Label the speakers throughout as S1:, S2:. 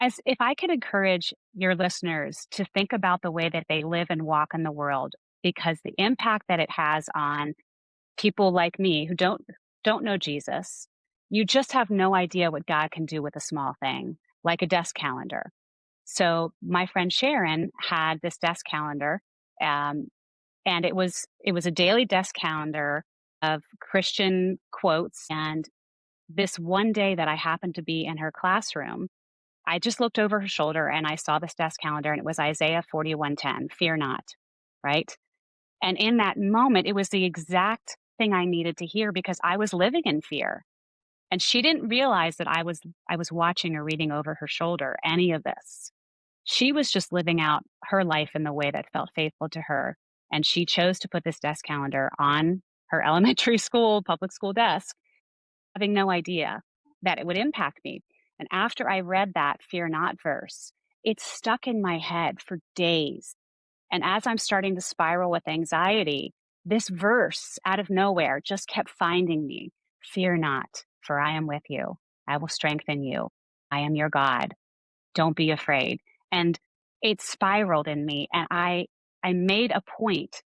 S1: As if I could encourage your listeners to think about the way that they live and walk in the world, because the impact that it has on people like me who don't know Jesus, you just have no idea what God can do with a small thing, like a desk calendar. So my friend Sharon had this desk calendar, um, and it was a daily desk calendar of Christian quotes. And this one day that I happened to be in her classroom, I just looked over her shoulder and I saw this desk calendar, and it was Isaiah 41:10, fear not, right? And in that moment, it was the exact thing I needed to hear because I was living in fear. And she didn't realize that I was watching or reading over her shoulder any of this. She was just living out her life in the way that felt faithful to her. And she chose to put this desk calendar on her elementary school, public school desk, having no idea that it would impact me. And after I read that fear not verse, it stuck in my head for days. And as I'm starting to spiral with anxiety, this verse out of nowhere just kept finding me. Fear not, for I am with you. I will strengthen you. I am your God. Don't be afraid. And it spiraled in me. And I made a point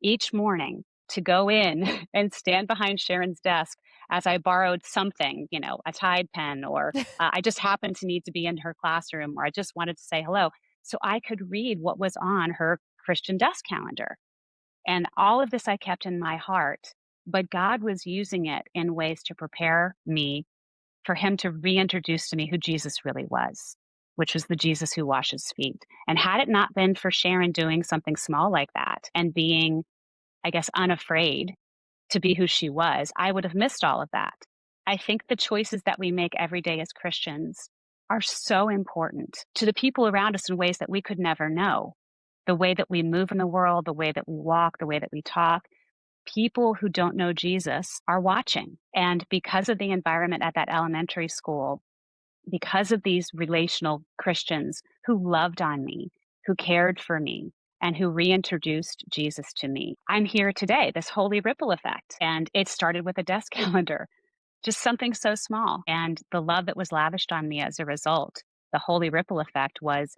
S1: each morning to go in and stand behind Sharon's desk as I borrowed something, a Tide pen, or I just happened to need to be in her classroom, or I just wanted to say hello. So I could read what was on her Christian desk calendar. And all of this I kept in my heart, but God was using it in ways to prepare me for him to reintroduce to me who Jesus really was, which was the Jesus who washes feet. And had it not been for Sharon doing something small like that and being, I guess, unafraid to be who she was, I would have missed all of that. I think the choices that we make every day as Christians are so important to the people around us in ways that we could never know. The way that we move in the world, the way that we walk, the way that we talk. People who don't know Jesus are watching. And because of the environment at that elementary school, because of these relational Christians who loved on me, who cared for me, and who reintroduced Jesus to me, I'm here today, this holy ripple effect. And it started with a desk calendar, just something so small. And the love that was lavished on me as a result, the holy ripple effect was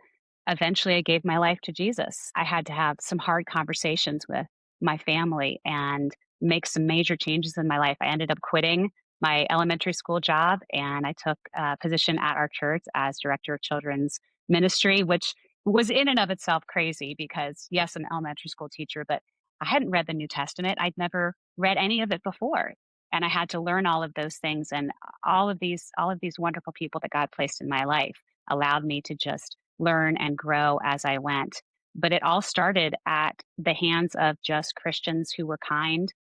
S1: eventually I gave my life to Jesus. I had to have some hard conversations with my family and make some major changes in my life. I ended up quitting my elementary school job and I took a position at our church as director of children's ministry, which was in and of itself crazy because, yes, I'm an elementary school teacher, but I hadn't read the New Testament. I'd never read any of it before. And I had to learn all of those things. And all of these wonderful people that God placed in my life allowed me to just learn and grow as I went. But it all started at the hands of just Christians who were kind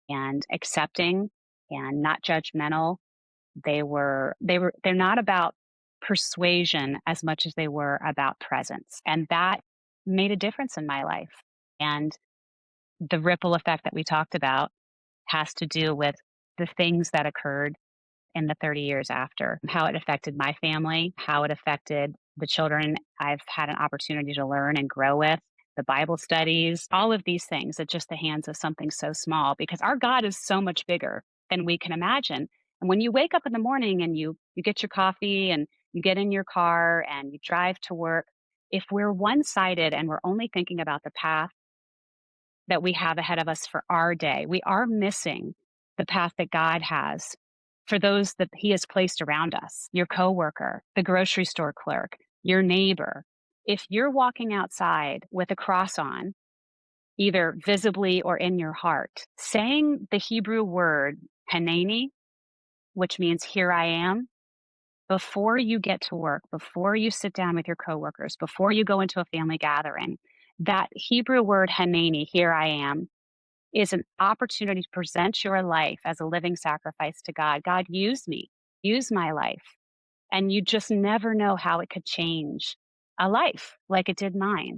S1: and accepting and not judgmental. They're not about persuasion as much as they were about presence. And that made a difference in my life. And the ripple effect that we talked about has to do with the things that occurred in the 30 years after, how it affected my family, how it affected the children I've had an opportunity to learn and grow with, the Bible studies, all of these things at just the hands of something so small, because our God is so much bigger than we can imagine. And when you wake up in the morning and you get your coffee and you get in your car and you drive to work, if we're one-sided and we're only thinking about the path that we have ahead of us for our day, we are missing the path that God has for those that he has placed around us, your coworker, the grocery store clerk, your neighbor. If you're walking outside with a cross on, either visibly or in your heart, saying the Hebrew word Hanani, which means here I am, before you get to work, before you sit down with your coworkers, before you go into a family gathering, that Hebrew word Hanani, here I am, is an opportunity to present your life as a living sacrifice to God. God, use me, use my life. And you just never know how it could change a life like it did mine.